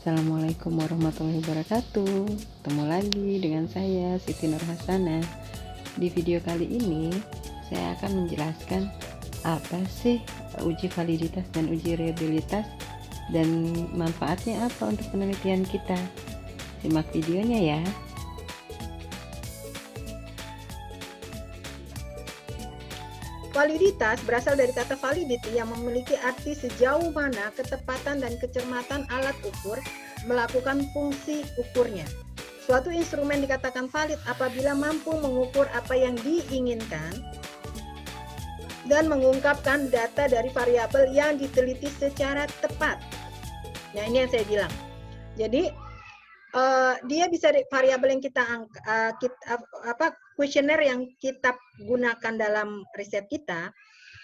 Assalamualaikum warahmatullahi wabarakatuh. Ketemu lagi dengan saya Siti Nurhasana. Di video kali ini saya akan menjelaskan apa sih uji validitas dan uji reliabilitas dan manfaatnya apa untuk penelitian kita. Simak videonya ya. Validitas berasal dari kata validity yang memiliki arti sejauh mana ketepatan dan kecermatan alat ukur melakukan fungsi ukurnya. Suatu instrumen dikatakan valid apabila mampu mengukur apa yang diinginkan dan mengungkapkan data dari variabel yang diteliti secara tepat. Nah, ini yang saya bilang. Jadi dia bisa variabel yang kuesioner yang kita gunakan dalam riset kita,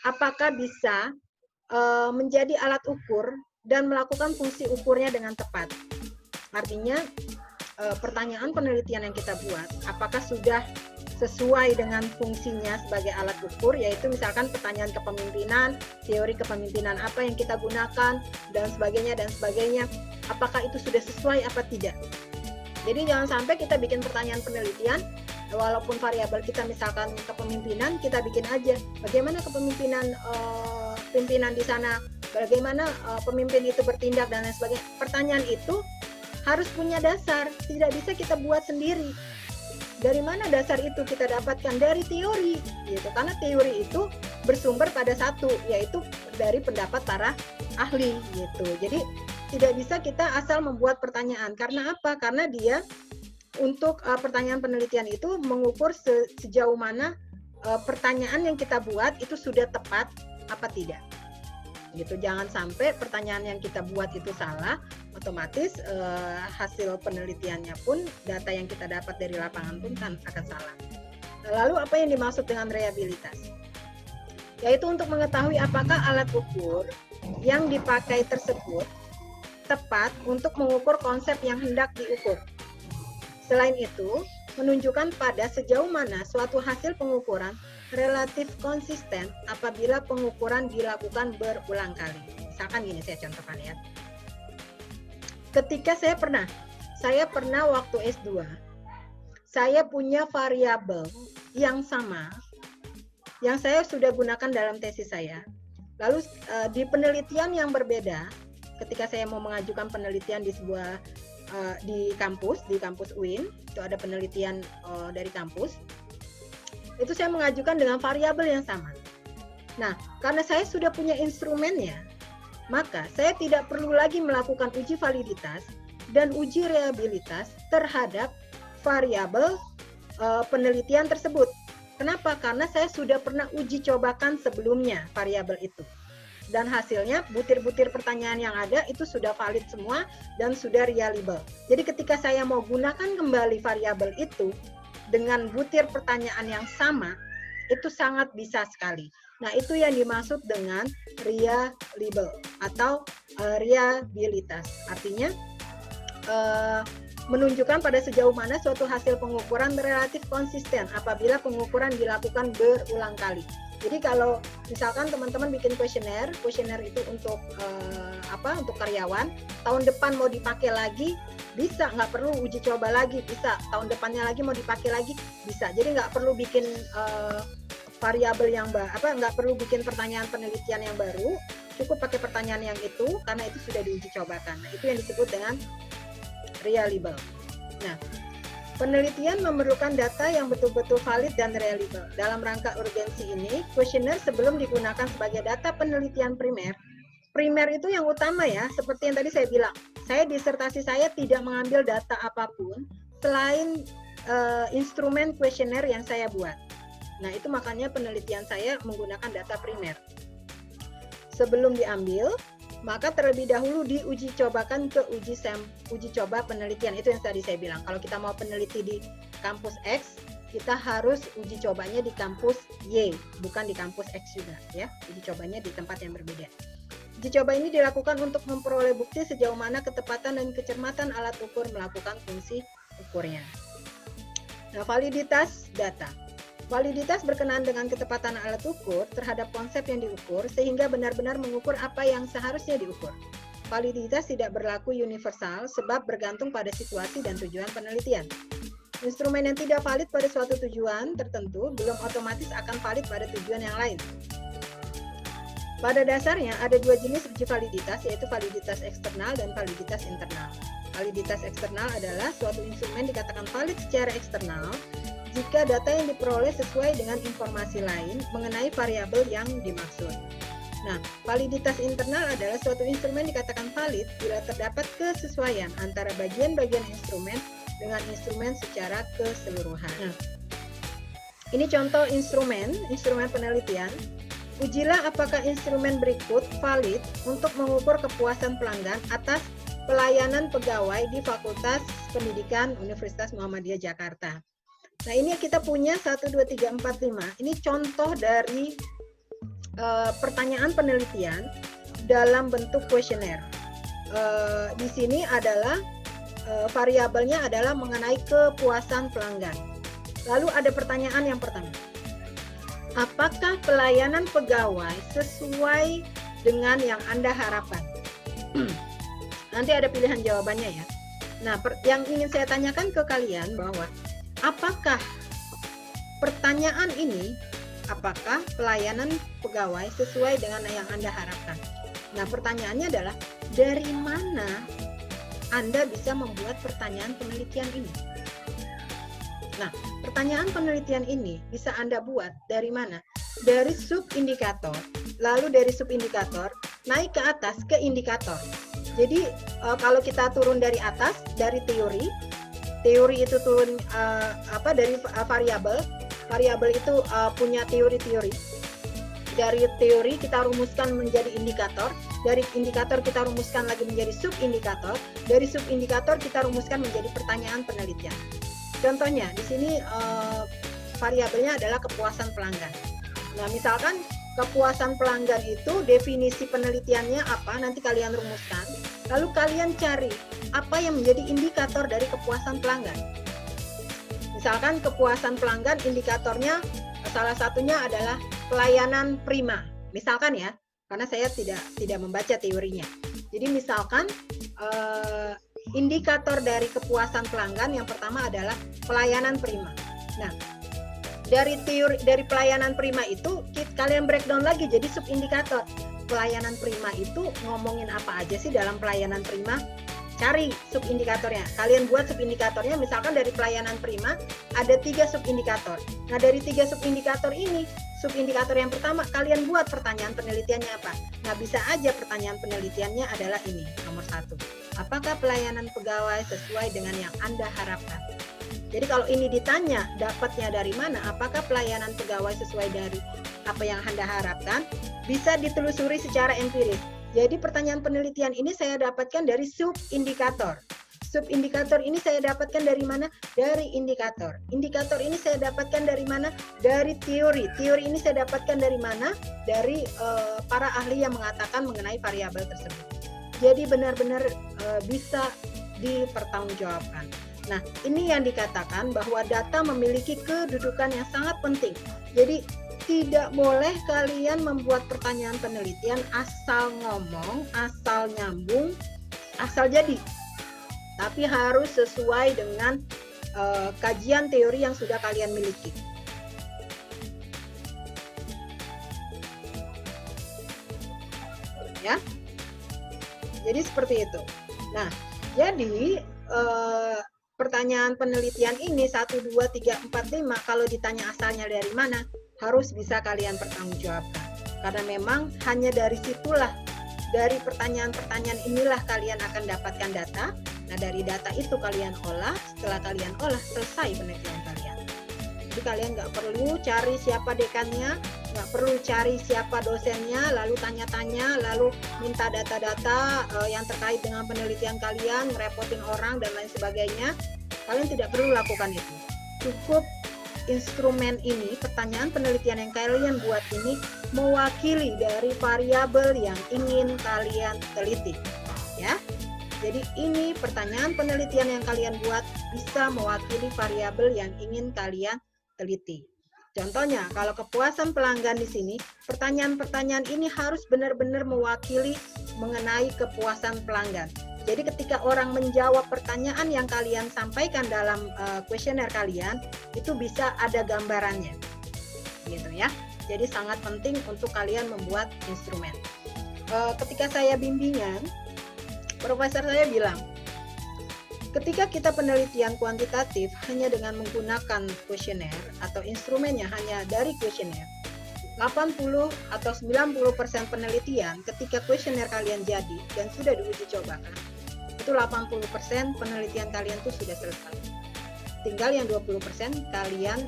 apakah bisa menjadi alat ukur dan melakukan fungsi ukurnya dengan tepat. Artinya pertanyaan penelitian yang kita buat, apakah sudah sesuai dengan fungsinya sebagai alat ukur, yaitu misalkan pertanyaan kepemimpinan, teori kepemimpinan apa yang kita gunakan, dan sebagainya, apakah itu sudah sesuai apa tidak. Jadi jangan sampai kita bikin pertanyaan penelitian, walaupun variabel kita misalkan kepemimpinan, kita bikin aja bagaimana kepemimpinan pimpinan di sana, bagaimana pemimpin itu bertindak dan lain sebagainya. Pertanyaan itu harus punya dasar, tidak bisa kita buat sendiri. Dari mana dasar itu kita dapatkan? Dari teori, gitu. Karena teori itu bersumber pada satu, yaitu dari pendapat para ahli, gitu. Jadi tidak bisa kita asal membuat pertanyaan. Karena apa? Karena dia untuk pertanyaan penelitian itu mengukur sejauh mana pertanyaan yang kita buat itu sudah tepat apa tidak. Gitu. Jangan sampai pertanyaan yang kita buat itu salah, otomatis hasil penelitiannya pun, data yang kita dapat dari lapangan pun kan akan salah. Lalu apa yang dimaksud dengan reliabilitas? Yaitu untuk mengetahui apakah alat ukur yang dipakai tersebut tepat untuk mengukur konsep yang hendak diukur. Selain itu, menunjukkan pada sejauh mana suatu hasil pengukuran relatif konsisten apabila pengukuran dilakukan berulang kali. Misalkan gini, saya contohkan ya. Ketika saya pernah waktu S2, saya punya variabel yang sama yang saya sudah gunakan dalam tesis saya. Lalu di penelitian yang berbeda, ketika saya mau mengajukan penelitian di sebuah di kampus UIN, itu ada penelitian dari kampus, itu saya mengajukan dengan variabel yang sama. Nah, karena saya sudah punya instrumennya, maka saya tidak perlu lagi melakukan uji validitas dan uji reliabilitas terhadap variabel penelitian tersebut. Kenapa? Karena saya sudah pernah uji cobakan sebelumnya variabel itu. Dan hasilnya butir-butir pertanyaan yang ada itu sudah valid semua dan sudah reliable. Jadi ketika saya mau gunakan kembali variabel itu dengan butir pertanyaan yang sama, itu sangat bisa sekali. Nah, itu yang dimaksud dengan reliable atau reliabilitas. Artinya menunjukkan pada sejauh mana suatu hasil pengukuran relatif konsisten apabila pengukuran dilakukan berulang kali. Jadi kalau misalkan teman-teman bikin kuesioner itu untuk untuk karyawan, tahun depan mau dipakai lagi, bisa, nggak perlu uji coba lagi, bisa, tahun depannya lagi mau dipakai lagi, bisa. Jadi nggak perlu bikin variabel yang nggak perlu bikin pertanyaan penelitian yang baru, cukup pakai pertanyaan yang itu karena itu sudah diuji cobakan. Nah, itu yang disebut dengan reliable. Nah, penelitian memerlukan data yang betul-betul valid dan reliable. Dalam rangka urgensi ini, kuesioner sebelum digunakan sebagai data penelitian primer itu yang utama ya, seperti yang tadi saya bilang. Saya disertasi saya tidak mengambil data apapun selain instrumen kuesioner yang saya buat. Nah, itu makanya penelitian saya menggunakan data primer. Sebelum diambil, maka terlebih dahulu diuji cobakan ke uji coba penelitian. Itu yang tadi saya bilang. Kalau kita mau peneliti di kampus X, kita harus uji cobanya di kampus Y, bukan di kampus X juga ya. Uji cobanya di tempat yang berbeda. Uji coba ini dilakukan untuk memperoleh bukti sejauh mana ketepatan dan kecermatan alat ukur melakukan fungsi ukurnya. Nah, validitas data. Validitas berkenaan dengan ketepatan alat ukur terhadap konsep yang diukur sehingga benar-benar mengukur apa yang seharusnya diukur. validitas tidak berlaku universal sebab bergantung pada situasi dan tujuan penelitian. Instrumen yang tidak valid pada suatu tujuan tertentu belum otomatis akan valid pada tujuan yang lain. Pada dasarnya ada dua jenis uji validitas, yaitu validitas eksternal dan validitas internal. Validitas eksternal adalah suatu instrumen dikatakan valid secara eksternal jika data yang diperoleh sesuai dengan informasi lain mengenai variabel yang dimaksud. Nah, validitas internal adalah suatu instrumen dikatakan valid bila terdapat kesesuaian antara bagian-bagian instrumen dengan instrumen secara keseluruhan. Nah, ini contoh instrumen penelitian. Ujilah apakah instrumen berikut valid untuk mengukur kepuasan pelanggan atas pelayanan pegawai di Fakultas Pendidikan Universitas Muhammadiyah Jakarta. Nah, ini kita punya 1, 2, 3, 4, 5. Ini contoh dari pertanyaan penelitian dalam bentuk kuesioner. Di sini adalah variabelnya adalah mengenai kepuasan pelanggan. Lalu ada pertanyaan yang pertama. Apakah pelayanan pegawai sesuai dengan yang Anda harapkan? Nanti ada pilihan jawabannya ya. Nah, yang ingin saya tanyakan ke kalian bahwa apakah pertanyaan ini, apakah pelayanan pegawai sesuai dengan yang Anda harapkan? Nah, pertanyaannya adalah dari mana Anda bisa membuat pertanyaan penelitian ini? Nah, pertanyaan penelitian ini bisa Anda buat dari mana? Dari subindikator, lalu dari subindikator naik ke atas ke indikator. Jadi kalau kita turun dari atas, dari teori itu turun dari variabel itu punya teori-teori. Dari teori kita rumuskan menjadi indikator, dari indikator kita rumuskan lagi menjadi subindikator, dari subindikator kita rumuskan menjadi pertanyaan penelitian. Contohnya, di sini variabelnya adalah kepuasan pelanggan. Nah, misalkan kepuasan pelanggan itu definisi penelitiannya apa, nanti kalian rumuskan. Lalu kalian cari apa yang menjadi indikator dari kepuasan pelanggan. Misalkan kepuasan pelanggan indikatornya salah satunya adalah pelayanan prima. Misalkan ya, karena saya tidak membaca teorinya. Jadi misalkan indikator dari kepuasan pelanggan yang pertama adalah pelayanan prima. Nah, dari pelayanan prima itu kalian breakdown lagi jadi subindikator. Pelayanan prima itu ngomongin apa aja sih dalam pelayanan prima? Cari subindikatornya. Kalian buat subindikatornya, misalkan dari pelayanan prima ada 3 subindikator. Nah, dari 3 subindikator ini, subindikator yang pertama kalian buat pertanyaan penelitiannya apa? Nah, bisa aja pertanyaan penelitiannya adalah ini, nomor 1. Apakah pelayanan pegawai sesuai dengan yang Anda harapkan? Jadi kalau ini ditanya dapatnya dari mana, apakah pelayanan pegawai sesuai dari apa yang Anda harapkan, bisa ditelusuri secara empiris. Jadi pertanyaan penelitian ini saya dapatkan dari subindikator. Subindikator ini saya dapatkan dari mana? Dari indikator. Indikator ini saya dapatkan dari mana? Dari teori. Teori ini saya dapatkan dari mana? Dari para ahli yang mengatakan mengenai variabel tersebut. Jadi benar-benar bisa dipertanggungjawabkan. Nah, ini yang dikatakan bahwa data memiliki kedudukan yang sangat penting. Jadi tidak boleh kalian membuat pertanyaan penelitian asal ngomong, asal nyambung, asal jadi. Tapi harus sesuai dengan kajian teori yang sudah kalian miliki. Ya. Jadi seperti itu. Nah, jadi pertanyaan penelitian ini 1, 2, 3, 4, 5 kalau ditanya asalnya dari mana, harus bisa kalian pertanggungjawabkan. Karena memang hanya dari situlah, dari pertanyaan-pertanyaan inilah kalian akan dapatkan data. Nah, dari data itu kalian olah, setelah kalian olah, selesai penelitian kalian. Jadi kalian nggak perlu cari siapa dekannya, nggak perlu cari siapa dosennya, lalu tanya-tanya, lalu minta data-data yang terkait dengan penelitian kalian, ngerepotin orang, dan lain sebagainya. Kalian tidak perlu lakukan itu. Cukup instrumen ini, pertanyaan penelitian yang kalian buat ini, mewakili dari variabel yang ingin kalian teliti. Ya. Jadi ini pertanyaan penelitian yang kalian buat bisa mewakili variabel yang ingin kalian teliti. Contohnya, kalau kepuasan pelanggan di sini, pertanyaan-pertanyaan ini harus benar-benar mewakili mengenai kepuasan pelanggan. Jadi ketika orang menjawab pertanyaan yang kalian sampaikan dalam kuesioner kalian, itu bisa ada gambarannya, gitu ya. Jadi sangat penting untuk kalian membuat instrumen. Ketika saya bimbingan, profesor saya bilang, ketika kita penelitian kuantitatif hanya dengan menggunakan kuesioner atau instrumennya hanya dari kuesioner, 80 atau 90% penelitian ketika kuesioner kalian jadi dan sudah diuji cobakan, itu 80% penelitian kalian tuh sudah selesai. Tinggal yang 20% kalian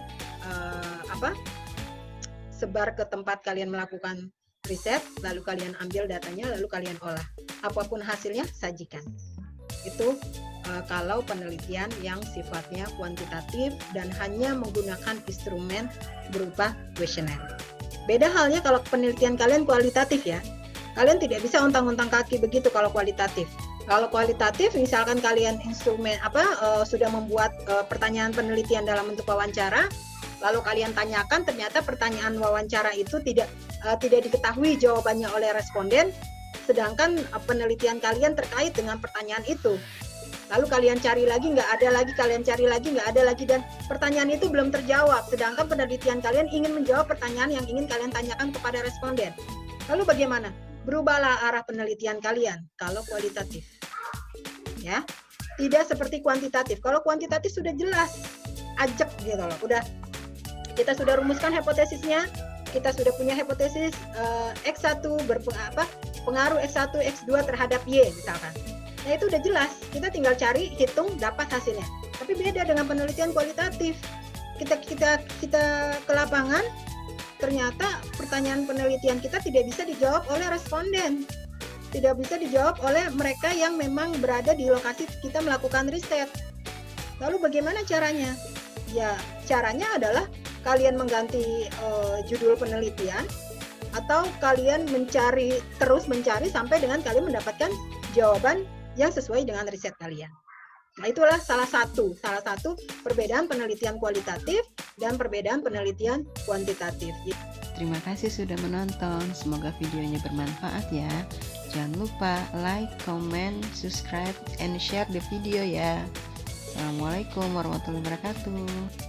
sebar ke tempat kalian melakukan riset, lalu kalian ambil datanya, lalu kalian olah. Apapun hasilnya, sajikan. Itu kalau penelitian yang sifatnya kuantitatif dan hanya menggunakan instrumen berupa kuesioner. Beda halnya kalau penelitian kalian kualitatif ya. Kalian tidak bisa untang-untang kaki begitu kalau kualitatif. Kalau kualitatif, misalkan kalian instrumen sudah membuat pertanyaan penelitian dalam bentuk wawancara, lalu kalian tanyakan, ternyata pertanyaan wawancara itu tidak diketahui jawabannya oleh responden, sedangkan penelitian kalian terkait dengan pertanyaan itu. Lalu kalian cari lagi, nggak ada lagi, kalian cari lagi, nggak ada lagi, dan pertanyaan itu belum terjawab, sedangkan penelitian kalian ingin menjawab pertanyaan yang ingin kalian tanyakan kepada responden. Lalu bagaimana? Berubahlah arah penelitian kalian kalau kualitatif. Ya, tidak seperti kuantitatif. Kalau kuantitatif sudah jelas, ajak gitu loh. Kita sudah rumuskan hipotesisnya, kita sudah punya hipotesis X1 pengaruh X1, X2 terhadap Y misalkan. Nah itu udah jelas, kita tinggal cari, hitung, dapat hasilnya. Tapi beda dengan penelitian kualitatif. Kita ke lapangan, ternyata pertanyaan penelitian kita tidak bisa dijawab oleh responden. Tidak bisa dijawab oleh mereka yang memang berada di lokasi kita melakukan riset. Lalu bagaimana caranya? Ya caranya adalah kalian mengganti judul penelitian, atau kalian terus mencari sampai dengan kalian mendapatkan jawaban yang sesuai dengan riset kalian. Nah, itulah salah satu perbedaan penelitian kualitatif dan perbedaan penelitian kuantitatif. Terima kasih sudah menonton. Semoga videonya bermanfaat ya. Jangan lupa like, comment, subscribe, and share the video ya. Assalamualaikum warahmatullahi wabarakatuh.